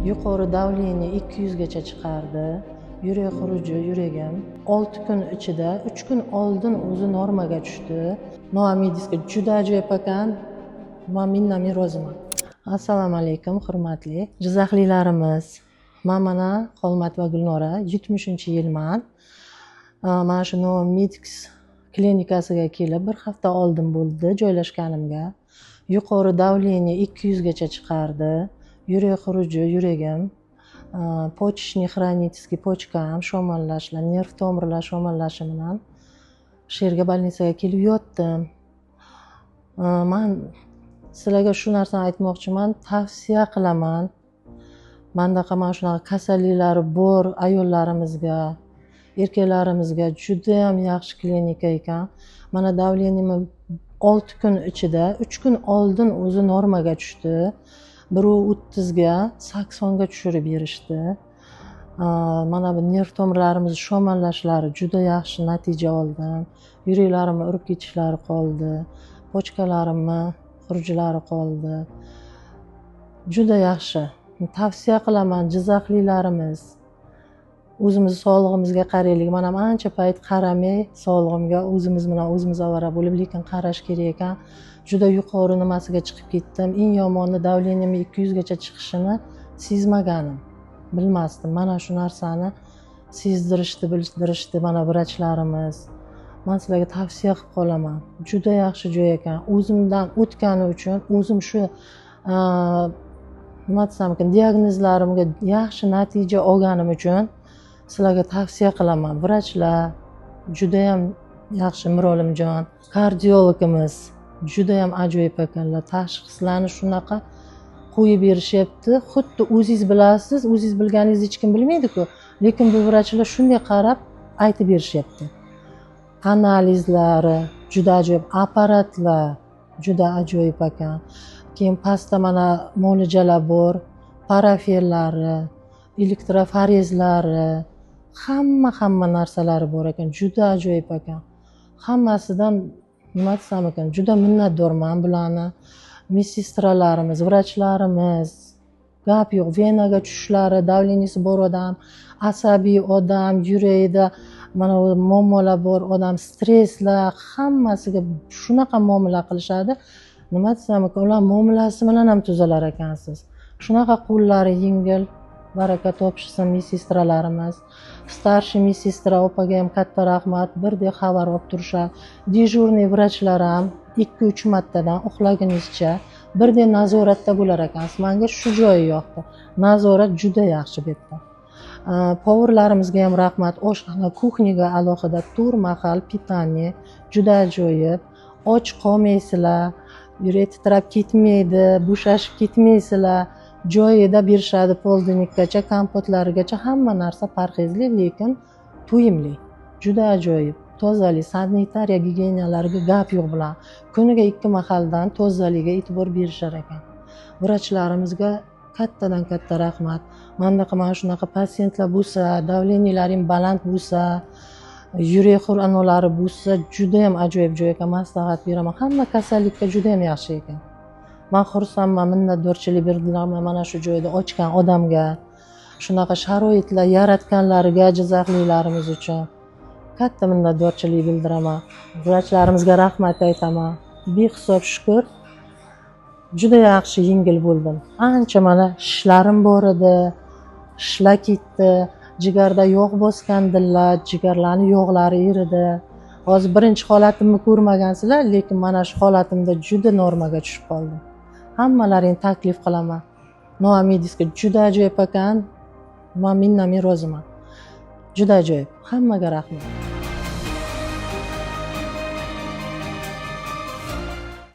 Yuqori davleniya 200 gacha chiqardi. Yurak xuruji yuragim 6 kun ichida 3 kun oldin o'zi normaga tushdi. Noamidisga juda ajoyib ekan. Men minnatdor roziman. Assalomu alaykum, hurmatli jizzaxlilarimiz. Men mana Xolmatova Gulnora, 70-yilman. Mana shu Noamidis klinikasiga kelib bir hafta oldin bo'ldi joylashganimga. Yuqori davleniya 200 gacha chiqardi. Yurak xuruji yuragim, почечный хронический почкam sho'mallashlar, nerv tomirlar sho'mallashi bilan shu yerga больницаga kelib yotdim. Men sizlarga shu narsani aytmoqchiman, tavsiya qilaman. Mendaqa mana shunaqa kasalliklari bor ayollarimizga, erkaklarimizga juda ham yaxshi klinika ekan. Mana davleniyam 6 kun ichida 3 kun oldin o'zi normaga tushdi. 130 ga 80 ga tushirib berishdi. Mana bu nerv tomirlarimiz sho'mallashlari juda yaxshi natija oldim. Yuraklarimni urib ketishlari qoldi. Pochkalarimni xurujlari qoldi. Juda yaxshi. Tavsiya qilaman jizzaxlilarimiz. O'zimiz sog'lig'imizga qaraylik. Men ham ancha payt qaramay sog'lig'imga o'zimiz bilan o'zimiz ovora bo'lib, lekin qarash kerak ekan. Juda yuqori nimasiga chiqib ketdim. Eng yomoni davleniyam 200 gacha chiqishini sezmaganim. Bilmasdim. Mana shu narsani sezdirishdi, bildirishdi mana vrachlarimiz. Men sizlarga tavsiya qilib qolaman. Juda yaxshi joy ekan. O'zimdan o'tgani uchun, o'zim shu nima desam ekan, diagnozlarimga yaxshi natija olganim uchun sizlarga tavsiya qilaman. Vrachlar juda ham yaxshi, Mirolimjon, kardiologimiz juda ham ajoyib ekanlar. Tashxislarni shunaqa qo'yib berishyapti. Xuddi o'zingiz bilasiz, o'zingiz bilganingizni hech kim bilmaydi-ku, lekin bu vrachlar shunday qarab aytib berishyapti. Analizlari juda ajoyib, apparatlar juda ajoyib ekan. Keyin pastda mana muolajalar bor, parafellari, elektroforezlari, hamma narsalari bor ekan. Juda ajoyib ekan. Hammasidan nima desam ekan, juda minnatdorman bularni. Medsestralarimiz, vrachlarimiz, gap yo'q, venaga tushishlari, davleniyasi bor odam, asabiy odam, yurakda mana muammolar bor odam, stresslar, hammasiga shunaqa muomala qilishadi. Nima desam ekan, ular muomalasi bilan ham tuzalar ekansiz. Shunaqa qo'llari yengil, baraka topishsin medsestralarimiz. Starshi medsestra opaga ham katta rahmat, birdek xabar olib turishadi. Dejurniy vrachlar ham 2-3 martadan uxlagunizcha birdek nazoratda bo'lar ekansiz. Menga shu joyi yoqdi. Nazorat juda yaxshi bu yerda. Povurlarimizga ham rahmat. Oshxona, kuxnyaga alohida 4 mahal pitaniya juda ajoyib. Och qolmaysizlar, yurak titrab ketmaydi, bo'shashib ketmaysizlar. Joyida berishadi, poldinikgacha, kompotlarigacha hamma narsa parhezli, lekin to'yimli. Juda ajoyib. Tozalik, sanitariya, gigiyenalariga gap yo'q bilan. Kuniga 2 mahaldan tozaligiga e'tibor berishar ekan. Vrachlarimizga kattadan katta rahmat. Mendaqa mana shunaqa pasiyentlar bo'lsa, davleniyalaring baland bo'lsa, yurak xuranolari bo'lsa, juda ham ajoyib joy ekan. Maslahat beraman. Hamma kasallikka juda ham yaxshi ekan. Men xursandman, minnatdorchilik bildiraman mana shu joyda ochgan odamga, shunaqa sharoitlar yaratganlariga, jizzaxlilarimiz uchun katta minnatdorchilik bildiraman. Vrachlarimizga rahmat aytaman. Behisob shukr. Juda yaxshi yengil bo'ldim. Ancha mana shishlarim bor edi, shishlar ketdi, jigarda yog' bosgandilar, jigarlarning yog'lari eridi. Hozir birinchi holatimni ko'rmagansizlar, lekin mana shu holatimda juda normaga tushib qoldim. Hammalaring taklif qilaman. Noamidisga juda ajoyib ekan. Men minnatdor roziman. Juda ajoyib. Hammaga rahmat.